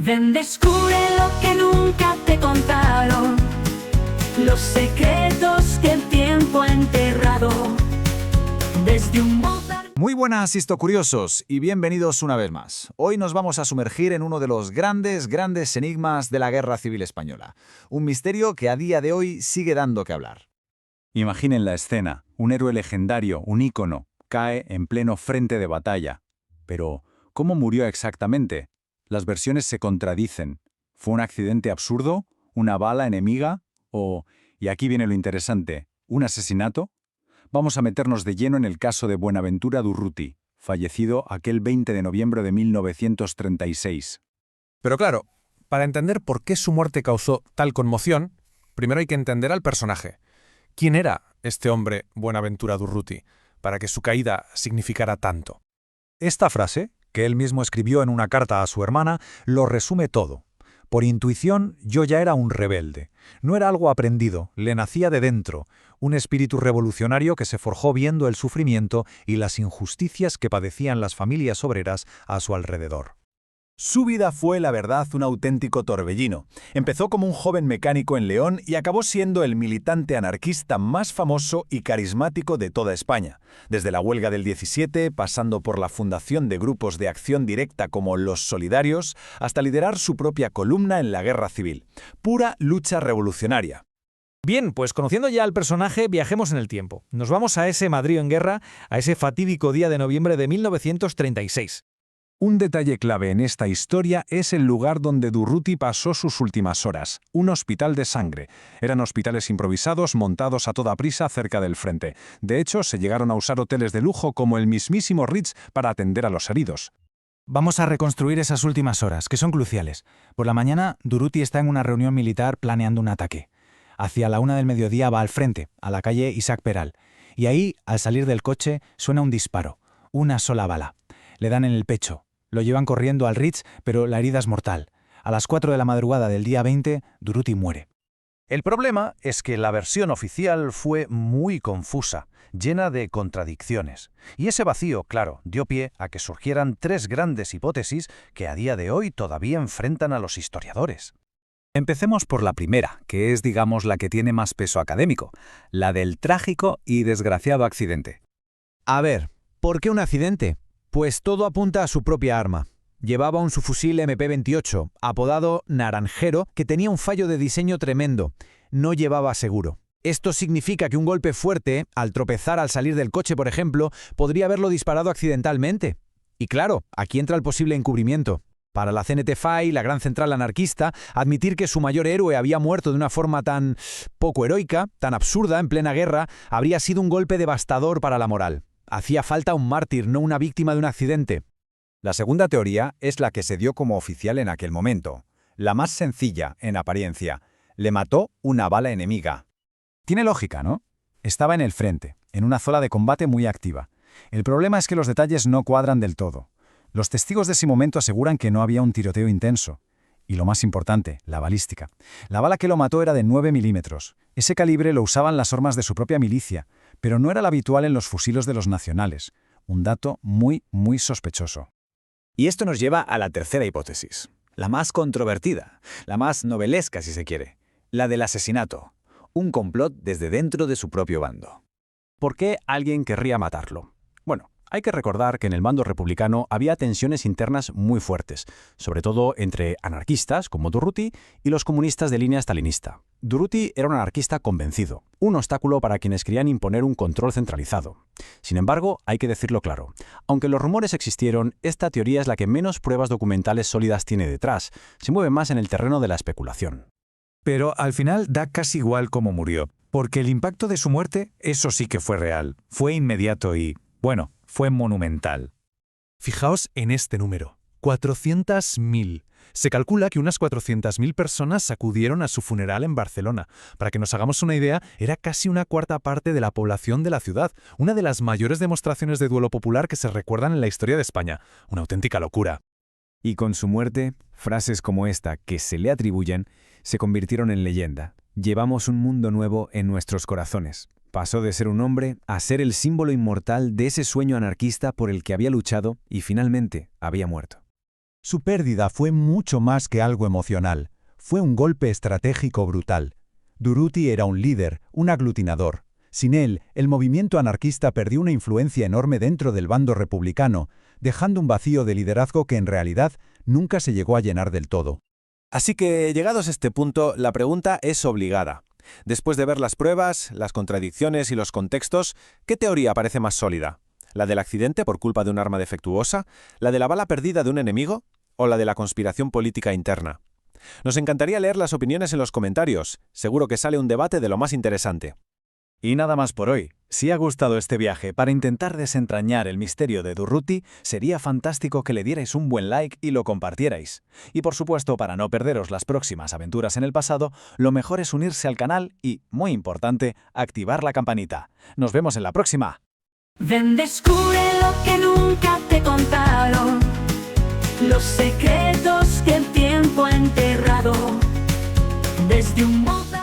Ven, descubre lo que nunca te contaron, los secretos que el tiempo ha enterrado. Desde un Mozart. Muy buenas histocuriosos y bienvenidos una vez más. Hoy nos vamos a sumergir en uno de los grandes enigmas de la Guerra Civil Española. Un misterio que a día de hoy sigue dando que hablar. Imaginen la escena, un héroe legendario, un ícono, cae en pleno frente de batalla. Pero, ¿cómo murió exactamente? Las versiones se contradicen. ¿Fue un accidente absurdo? ¿Una bala enemiga? ¿O, y aquí viene lo interesante, un asesinato? Vamos a meternos de lleno en el caso de Buenaventura Durruti, fallecido aquel 20 de noviembre de 1936. Pero claro, para entender por qué su muerte causó tal conmoción, primero hay que entender al personaje. ¿Quién era este hombre Buenaventura Durruti para que su caída significara tanto? Esta frase, que él mismo escribió en una carta a su hermana, lo resume todo. Por intuición, yo ya era un rebelde. No era algo aprendido, le nacía de dentro, un espíritu revolucionario que se forjó viendo el sufrimiento y las injusticias que padecían las familias obreras a su alrededor. Su vida fue, la verdad, un auténtico torbellino. Empezó como un joven mecánico en León y acabó siendo el militante anarquista más famoso y carismático de toda España. Desde la huelga del 17, pasando por la fundación de grupos de acción directa como Los Solidarios, hasta liderar su propia columna en la Guerra Civil. Pura lucha revolucionaria. Bien, pues conociendo ya al personaje, viajemos en el tiempo. Nos vamos a ese Madrid en guerra, a ese fatídico día de noviembre de 1936. Un detalle clave en esta historia es el lugar donde Durruti pasó sus últimas horas, un hospital de sangre. Eran hospitales improvisados montados a toda prisa cerca del frente. De hecho, se llegaron a usar hoteles de lujo como el mismísimo Ritz para atender a los heridos. Vamos a reconstruir esas últimas horas, que son cruciales. Por la mañana, Durruti está en una reunión militar planeando un ataque. Hacia la 1 del mediodía va al frente, a la calle Isaac Peral. Y ahí, al salir del coche, suena un disparo. Una sola bala. Le dan en el pecho. Lo llevan corriendo al Ritz, pero la herida es mortal. A las 4 de la madrugada del día 20, Durruti muere. El problema es que la versión oficial fue muy confusa, llena de contradicciones. Y ese vacío, claro, dio pie a que surgieran tres grandes hipótesis que a día de hoy todavía enfrentan a los historiadores. Empecemos por la primera, que es, digamos, la que tiene más peso académico, la del trágico y desgraciado accidente. A ver, ¿por qué un accidente? Pues todo apunta a su propia arma. Llevaba un subfusil MP-28, apodado Naranjero, que tenía un fallo de diseño tremendo. No llevaba seguro. Esto significa que un golpe fuerte, al tropezar al salir del coche, por ejemplo, podría haberlo disparado accidentalmente. Y claro, aquí entra el posible encubrimiento. Para la CNT-FAI, la gran central anarquista, admitir que su mayor héroe había muerto de una forma tan poco heroica, tan absurda en plena guerra, habría sido un golpe devastador para la moral. Hacía falta un mártir, no una víctima de un accidente. La segunda teoría es la que se dio como oficial en aquel momento. La más sencilla, en apariencia. Le mató una bala enemiga. Tiene lógica, ¿no? Estaba en el frente, en una zona de combate muy activa. El problema es que los detalles no cuadran del todo. Los testigos de ese momento aseguran que no había un tiroteo intenso. Y lo más importante, la balística. La bala que lo mató era de 9 milímetros. Ese calibre lo usaban las armas de su propia milicia, pero no era el habitual en los fusiles de los nacionales. Un dato muy sospechoso. Y esto nos lleva a la tercera hipótesis, la más controvertida, la más novelesca si se quiere, la del asesinato, un complot desde dentro de su propio bando. ¿Por qué alguien querría matarlo? Bueno, hay que recordar que en el bando republicano había tensiones internas muy fuertes, sobre todo entre anarquistas como Durruti y los comunistas de línea stalinista. Durruti era un anarquista convencido, un obstáculo para quienes querían imponer un control centralizado. Sin embargo, hay que decirlo claro, aunque los rumores existieron, esta teoría es la que menos pruebas documentales sólidas tiene detrás, se mueve más en el terreno de la especulación. Pero al final da casi igual cómo murió, porque el impacto de su muerte, eso sí que fue real, fue inmediato y, bueno, fue monumental. Fijaos en este número, 400.000. Se calcula que unas 400.000 personas acudieron a su funeral en Barcelona. Para que nos hagamos una idea, era casi una cuarta parte de la población de la ciudad, una de las mayores demostraciones de duelo popular que se recuerdan en la historia de España. Una auténtica locura. Y con su muerte, frases como esta que se le atribuyen se convirtieron en leyenda. Llevamos un mundo nuevo en nuestros corazones. Pasó de ser un hombre a ser el símbolo inmortal de ese sueño anarquista por el que había luchado y finalmente había muerto. Su pérdida fue mucho más que algo emocional. Fue un golpe estratégico brutal. Durruti era un líder, un aglutinador. Sin él, el movimiento anarquista perdió una influencia enorme dentro del bando republicano, dejando un vacío de liderazgo que en realidad nunca se llegó a llenar del todo. Así que, llegados a este punto, la pregunta es obligada. Después de ver las pruebas, las contradicciones y los contextos, ¿qué teoría parece más sólida? ¿La del accidente por culpa de un arma defectuosa? ¿La de la bala perdida de un enemigo? ¿O la de la conspiración política interna? Nos encantaría leer las opiniones en los comentarios. Seguro que sale un debate de lo más interesante. Y nada más por hoy. Si ha gustado este viaje para intentar desentrañar el misterio de Durruti, sería fantástico que le dierais un buen like y lo compartierais. Y por supuesto, para no perderos las próximas aventuras en el pasado, lo mejor es unirse al canal y, muy importante, activar la campanita. ¡Nos vemos en la próxima! Ven, descubre lo que nunca te contaron, los secretos que el tiempo ha enterrado, desde un momento